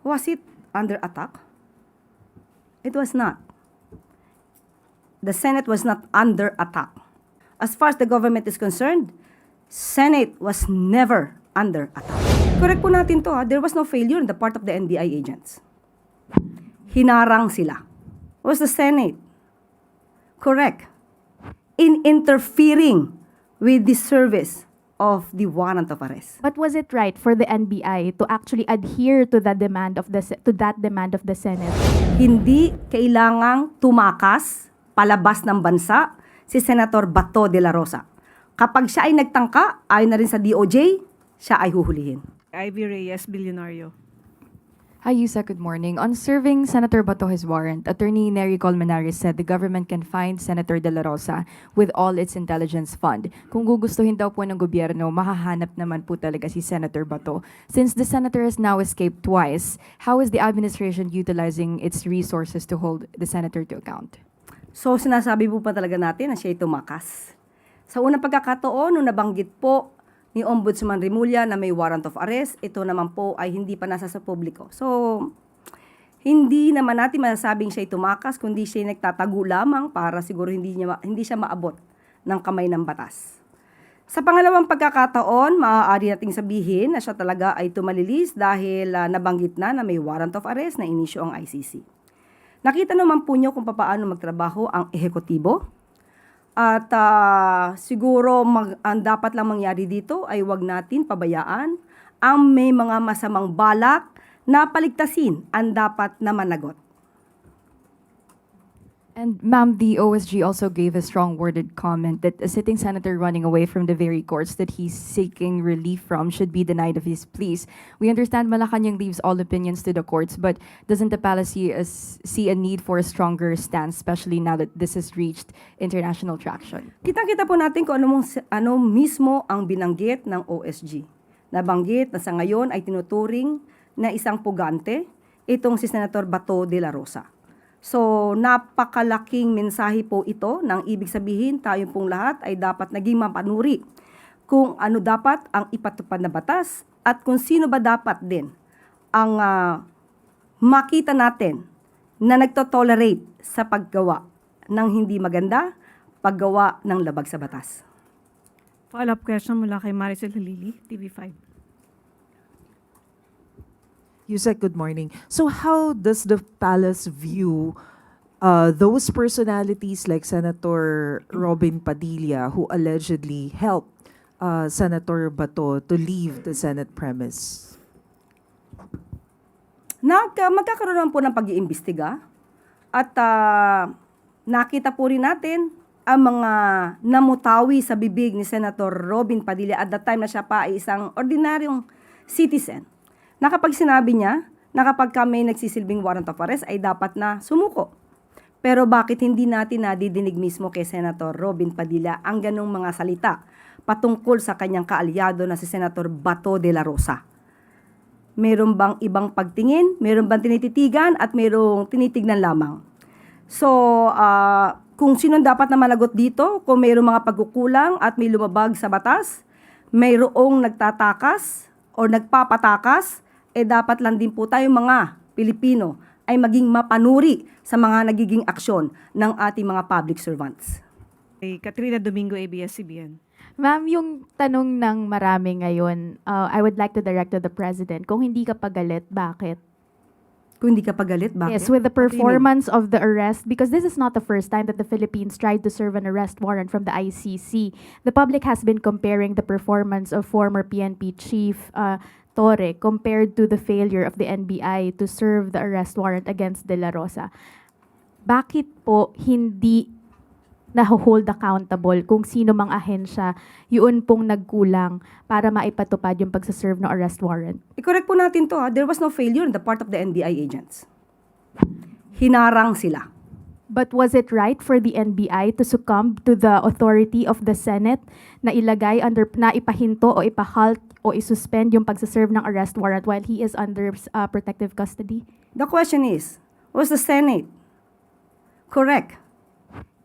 Was it under attack? It was not. The Senate was not under attack. As far as the government is concerned, Senate was never under attack. Correct po natin to, ha? There was no failure on the part of the NBI agents. Hinarang sila. Was the Senate correct in interfering with the service of the warrant of arrest? But was it right for the NBI to actually adhere to that demand of the Senate? Hindi kailangang tumakas palabas ng bansa si Senator Bato de la Rosa. Kapag siya ay nagtangka, ayon na rin sa DOJ, siya ay huhulihin. Ivy Reyes, Billionario. Hi, Yusek. Good morning. On serving Senator Bato his warrant, Attorney Nery Colmenares said the government can find Senator De La Rosa with all its intelligence fund. Kung gugustuhin daw po ng gobyerno, mahahanap naman po talaga si Senator Bato. Since the senator has now escaped twice, how is the administration utilizing its resources to hold the senator to account? So sinasabi po pa talaga natin na siya ay tumakas. Sa unang pagkakataon, nung nabanggit po ni Ombudsman Rimulya na may warrant of arrest, ito naman po ay hindi pa nasa sa publiko. So, hindi naman natin masasabing siya ay tumakas, kundi siya ay nagtatago lamang para siguro hindi siya maabot ng kamay ng batas. Sa pangalawang pagkakataon, maaari nating sabihin na siya talaga ay tumalilis dahil nabanggit na may warrant of arrest na inisyo ang ICC. Nakita naman po niyo kung paano magtrabaho ang ehekutibo. At siguro ang dapat lang mangyari dito ay wag natin pabayaan ang may mga masamang balak na paligtasin ang dapat na managot. And ma'am, the OSG also gave a strong worded comment that a sitting senator running away from the very courts that he's seeking relief from should be denied of his pleas. We understand Malacanang leaves all opinions to the courts, but doesn't the palace see a need for a stronger stance, especially now that this has reached international traction? Kitang-kita po natin kung ano mismo ang binanggit ng OSG. Nabanggit na sa ngayon ay tinuturing na isang pugante itong si Senator Bato de la Rosa. So, napakalaking mensahe po ito nang ibig sabihin tayo pong lahat ay dapat naging mapanuri kung ano dapat ang ipatupad na batas at kung sino ba dapat din ang makita natin na nagtotolerate sa paggawa ng hindi maganda, paggawa ng labag sa batas. Follow-up question mula kay Maricel Halili, TV5. Yusek, good morning. So how does the palace view those personalities like Senator Robin Padilla who allegedly helped Senator Bato to leave the Senate premise? Magkakaroon po ng pag-iimbestiga at nakita po rin natin ang mga namutawi sa bibig ni Senator Robin Padilla at that time na siya pa ay isang ordinaryong citizen. Na kapag sinabi niya na kapag kami nagsisilbing warrant of arrest ay dapat na sumuko. Pero bakit hindi natin nadidinig mismo kay Senator Robin Padilla ang ganong mga salita patungkol sa kanyang kaalyado na si Senator Bato de la Rosa? Meron bang ibang pagtingin? Meron bang tinititigan? At merong tinitignan lamang? So, kung sino dapat na managot dito, kung mayroong mga pagkukulang at may lumabag sa batas, mayroong nagtatakas o nagpapatakas, dapat lang din po tayo mga Pilipino ay maging mapanuri sa mga nagiging aksyon ng ating mga public servants. Kay Katrina Domingo, ABS-CBN. Ma'am, yung tanong ng marami ngayon, I would like to direct to the President, kung hindi ka pagalit, bakit? Kung hindi ka pagalit, bakit? Yes, with the What do you mean? performance of the arrest, because this is not the first time that the Philippines tried to serve an arrest warrant from the ICC. The public has been comparing the performance of former PNP Chief Torre compared to the failure of the NBI to serve the arrest warrant against De La Rosa. Bakit po hindi na-hold accountable kung sino mang ahensya yun pong nagkulang para maipatupad yung pagsaserve ng arrest warrant? I-correct po natin to, ha? There was no failure on the part of the NBI agents. Hinarang sila. But was it right for the NBI to succumb to the authority of the Senate na ilagay under, na ipahinto o ipahalt o isuspend yung pagsaserve ng arrest warrant while he is under protective custody? The question is, was the Senate correct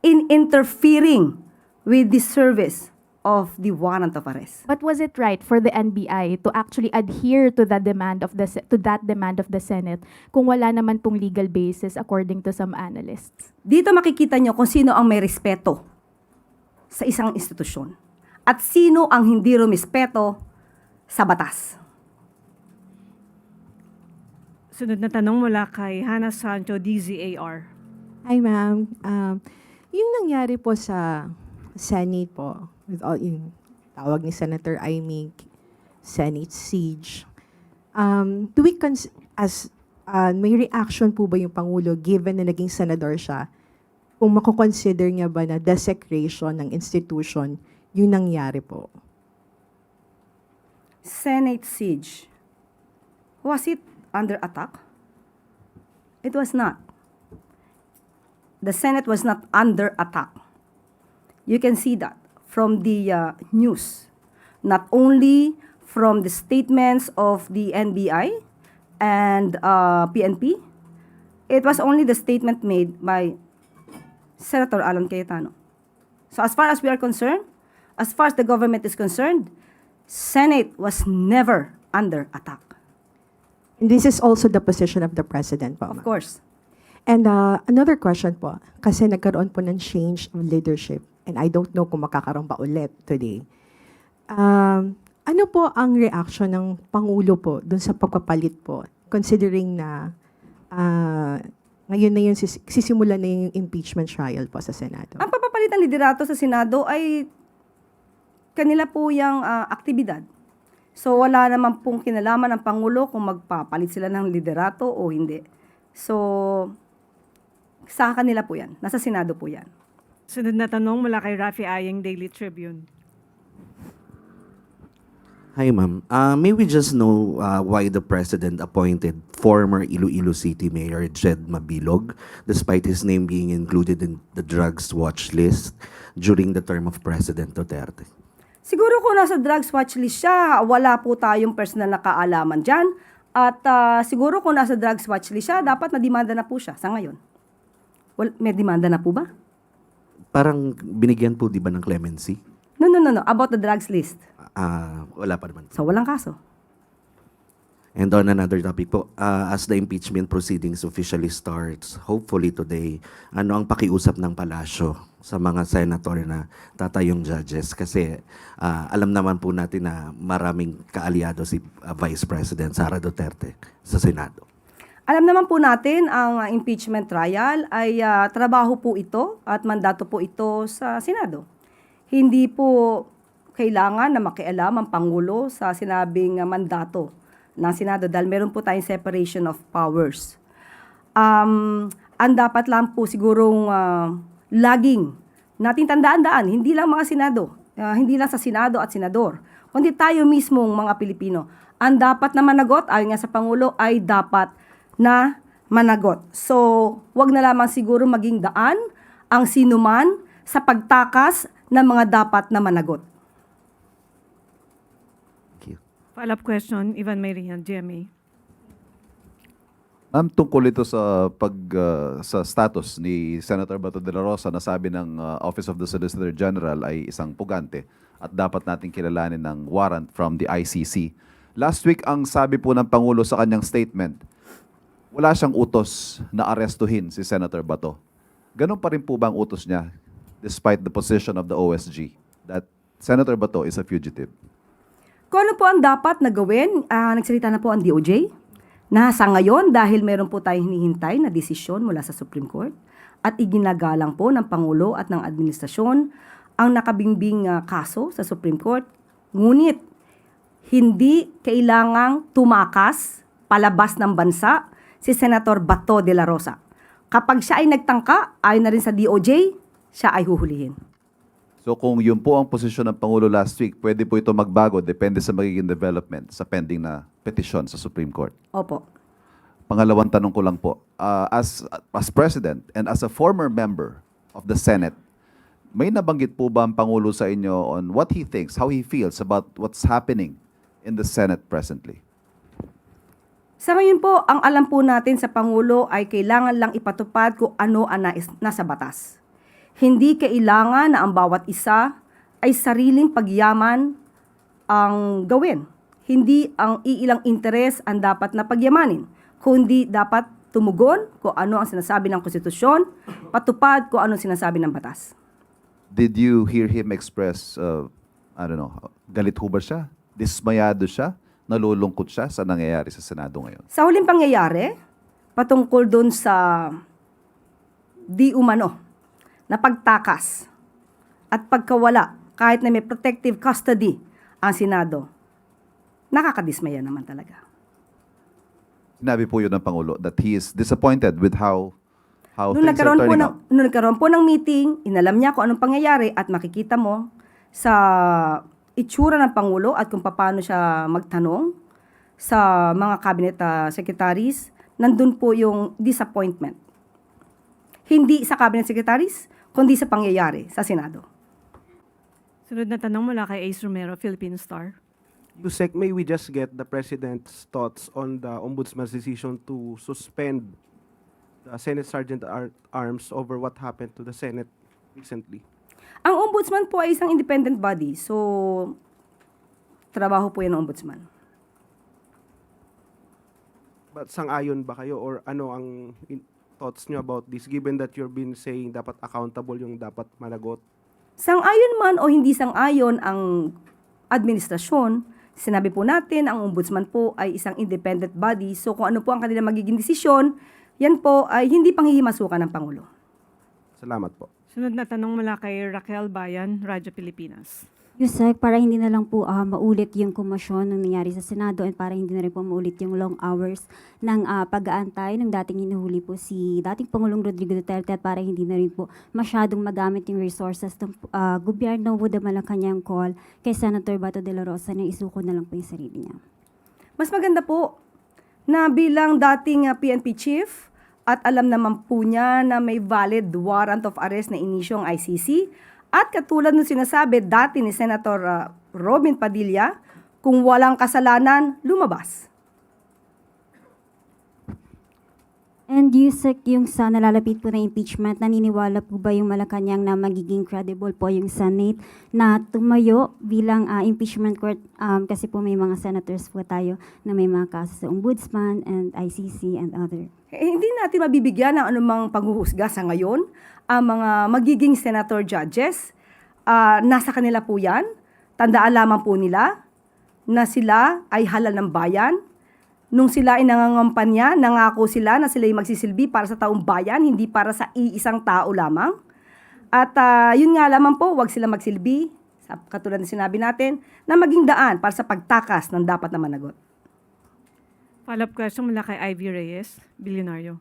in interfering with the service of the warrant of arrest. But was it right for the NBI to actually adhere to the demand of that demand of the Senate kung wala naman pong legal basis according to some analysts? Dito makikita nyo kung sino ang may respeto sa isang institusyon at sino ang hindi rumispeto sa batas. Sunod na tanong mula kay Hannah Sancho, DZAR. Hi, ma'am. Yung nangyari po sa Senate po, with all yung tawag ni Senator Amy, Senate siege, do we may reaction po ba yung Pangulo given na naging senador siya, kung mako-consider niya ba na desecration ng institution yung nangyari po? Senate siege. Was it under attack? It was not. The Senate was not under attack. You can see that from the news, not only from the statements of the NBI and PNP. It was only the statement made by Senator Alan Cayetano. So as far as we are concerned, as far as the government is concerned, Senate was never under attack. And this is also the position of the President po, Of ma'am. course. And another question po, kasi nagkaroon po ng change of leadership and I don't know kung makakaroon pa ulit today. Ano po ang reaction ng Pangulo po dun sa pagpapalit po, considering na ngayon na yung sisimula na yung impeachment trial po sa Senado? Ang papapalit ng liderato sa Senado ay kanila po yung aktibidad. So wala naman pong kinalaman ng Pangulo kung magpapalit sila ng liderato o hindi. So sa kanila po yan. Nasa Senado po yan. Sunod na tanong mula kay Rafi Ayeng, Daily Tribune. Hi, ma'am. May we just know why the president appointed former Iloilo City Mayor Jed Mabilog, despite his name being included in the drugs watch list during the term of President Duterte? Siguro kung nasa drugs watch list siya, wala po tayong personal na kaalaman dyan. At siguro kung nasa drugs watch list siya, dapat na-demanda na po siya sa ngayon. May demanda na po ba? Parang binigyan po, di ba, ng clemency? No. About the drugs list. Wala pa naman. So walang kaso. And on another topic po, as the impeachment proceedings officially starts, hopefully today, ano ang pakiusap ng palasyo sa mga senator na tatayong judges? Kasi alam naman po natin na maraming kaalyado si Vice President Sara Duterte sa Senado. Alam naman po natin ang impeachment trial ay trabaho po ito at mandato po ito sa Senado. Hindi po kailangan na makialam ang Pangulo sa sinabing mandato ng Senado dahil meron po tayong separation of powers. Ang dapat lang po sigurong laging natin tandaan-daan, hindi lang mga Senado, hindi lang sa Senado at Senador, kundi tayo mismong mga Pilipino. Ang dapat na managot, ayon nga sa Pangulo, ay dapat na managot. So, wag na lamang siguro maging daan ang sinuman sa pagtakas ng mga dapat na managot. Thank you. Follow-up question, Ivan Mayrihan, GMA. Ma'am, tungkol ito sa sa status ni Senator Bato de la Rosa na sabi ng Office of the Solicitor General ay isang pugante at dapat nating kilalanin ng warrant from the ICC. Last week, ang sabi po ng Pangulo sa kanyang statement, wala siyang utos na arestuhin si Senator Bato. Ganun pa rin po ba ang utos niya despite the position of the OSG that Senator Bato is a fugitive? Kung ano po ang dapat na gawin, nagsalita na po ang DOJ na sa ngayon dahil meron po tayong hinihintay na desisyon mula sa Supreme Court at iginagalang po ng Pangulo at ng administrasyon ang nakabingbing kaso sa Supreme Court. Ngunit hindi kailangang tumakas palabas ng bansa si Senator Bato de la Rosa. Kapag siya ay nagtangka, ayon na rin sa DOJ, siya ay huhulihin. So kung yun po ang posisyon ng Pangulo last week, pwede po ito magbago depende sa magiging development sa pending na petisyon sa Supreme Court. Opo. Pangalawang tanong ko lang po, as President and as a former member of the Senate, may nabanggit po ba ang Pangulo sa inyo on what he thinks, how he feels about what's happening in the Senate presently? Sa ngayon po, ang alam po natin sa Pangulo ay kailangan lang ipatupad kung ano ang nasa batas. Hindi kailangan na ang bawat isa ay sariling pagyaman ang gawin. Hindi ang iilang interes ang dapat na pagyamanin, kundi dapat tumugon kung ano ang sinasabi ng konstitusyon, patupad kung ano ang sinasabi ng batas. Did you hear him express, I don't know, galit ho ba siya? Dismayado siya? Nalulungkot siya sa nangyayari sa Senado ngayon? Sa huling pangyayari, patungkol dun sa di umano na pagtakas at pagkawala kahit na may protective custody ang Senado, nakakadismaya naman talaga. Sinabi po yun ng Pangulo that he is disappointed with how Nung things are turning out. nung nagkaroon po ng meeting, inalam niya kung anong pangyayari at makikita mo sa itsura ng Pangulo at kung paano siya magtanong sa mga cabinet secretaries, nandun po yung disappointment. Hindi sa cabinet secretaries, kundi sa pangyayari sa Senado. Sunod na tanong mula kay Ace Romero, Philippine Star. Yusek, may we just get the President's thoughts on the Ombudsman's decision to suspend the Senate Sergeant at Arms over what happened to the Senate recently? Ang Ombudsman po ay isang independent body, so trabaho po yan ng Ombudsman. But sang-ayon ba kayo or ano ang thoughts nyo about this given that you've been saying dapat accountable yung dapat managot? Sang-ayon man o hindi sang-ayon ang administrasyon, sinabi po natin, ang ombudsman po ay isang independent body. So kung ano po ang kanilang magiging desisyon, yan po ay hindi panghihimasukan ng Pangulo. Salamat po. Sunod na tanong mula kay Raquel Bayan, Radyo Pilipinas. Yusek, para hindi na lang po maulit yung komosyon nung nangyari sa Senado and para hindi na rin po maulit yung long hours ng pag-aantay ng dating hinuhuli po si dating Pangulong Rodrigo Duterte at para hindi na rin po masyadong magamit yung resources ng gobyerno with the Malacanang call kay Senator Bato de la Rosa na isuko na lang po yung sarili niya. Mas maganda po na bilang dating PNP chief at alam naman po niya na may valid warrant of arrest na inisyong ICC. At katulad ng sinasabi dati ni Senator Robin Padilla, kung walang kasalanan, lumabas. And Yusek, yung sa nalalapit po na impeachment, naniniwala po ba yung Malacanang na magiging credible po yung Senate na tumayo bilang impeachment court? Kasi po may mga senators po tayo na may mga kaso sa Ombudsman and ICC and other. Hindi natin mabibigyan ng anumang paghuhusga sa ngayon. Ang mga magiging senator judges, nasa kanila po yan. Tandaan lamang po nila na sila ay halal ng bayan. Nung sila ay nangangampanya, nangako sila na sila ay magsisilbi para sa taong bayan, hindi para sa iisang tao lamang. At yun nga lamang po, wag sila magsilbi, katulad na sinabi natin, na maging daan para sa pagtakas ng dapat na managot. Follow-up question mula kay Ivy Reyes, Bilyonaryo.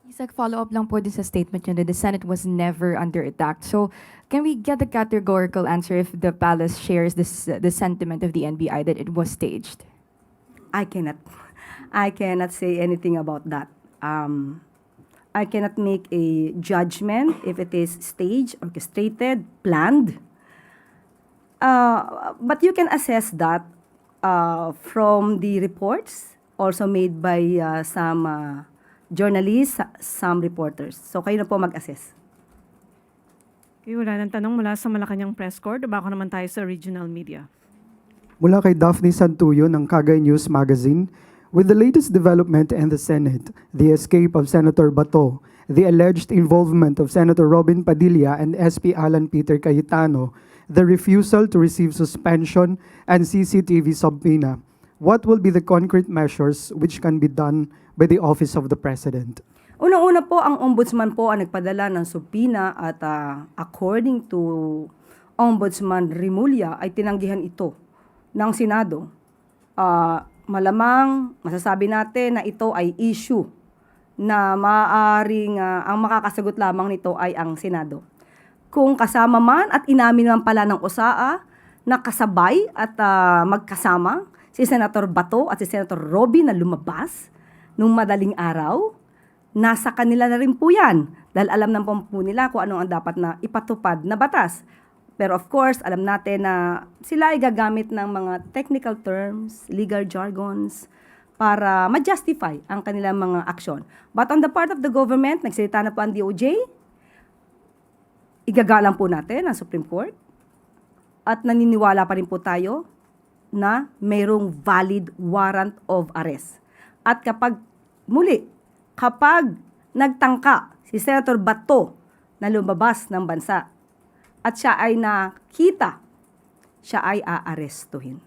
Isaac, follow-up lang po din sa statement niyo that the Senate was never under attack. So, can we get a categorical answer if the palace shares the sentiment of the NBI that it was staged? I cannot say anything about that. I cannot make a judgment if it is staged, orchestrated, planned. But you can assess that from the reports also made by some journalists, some reporters. So kayo na po mag-assess. Okay, wala nang tanong mula sa Malacanang Press Corps. Bako naman tayo sa regional media. Mula kay Daphne Santuyo ng Kagay News Magazine, with the latest development in the Senate, the escape of Senator Bato, the alleged involvement of Senator Robin Padilla and SP Alan Peter Cayetano, the refusal to receive suspension and CCTV subpoena, what will be the concrete measures which can be done by the Office of the President? Unang-una po, ang ombudsman po ang nagpadala ng subpoena at according to Ombudsman Rimulya ay tinanggihan ito ng Senado. Malamang masasabi natin na ito ay issue na maaaring ang makakasagot lamang nito ay ang Senado. Kung kasama man at inamin naman pala ng OSAA na kasabay at magkasama si Senator Bato at si Senator Robin na lumabas nung madaling araw, nasa kanila na rin po yan dahil alam ng po nila kung ano ang dapat na ipatupad na batas. Pero of course, alam natin na sila ay gagamit ng mga technical terms, legal jargons, para ma-justify ang kanilang mga aksyon. But on the part of the government, nagsalita na po ang DOJ, igagalang po natin ang Supreme Court. at naniniwala pa rin po tayo na mayroong valid warrant of arrest. At kapag nagtangka si Senator Bato na lumabas ng bansa at siya ay nakita, siya ay aarestuhin.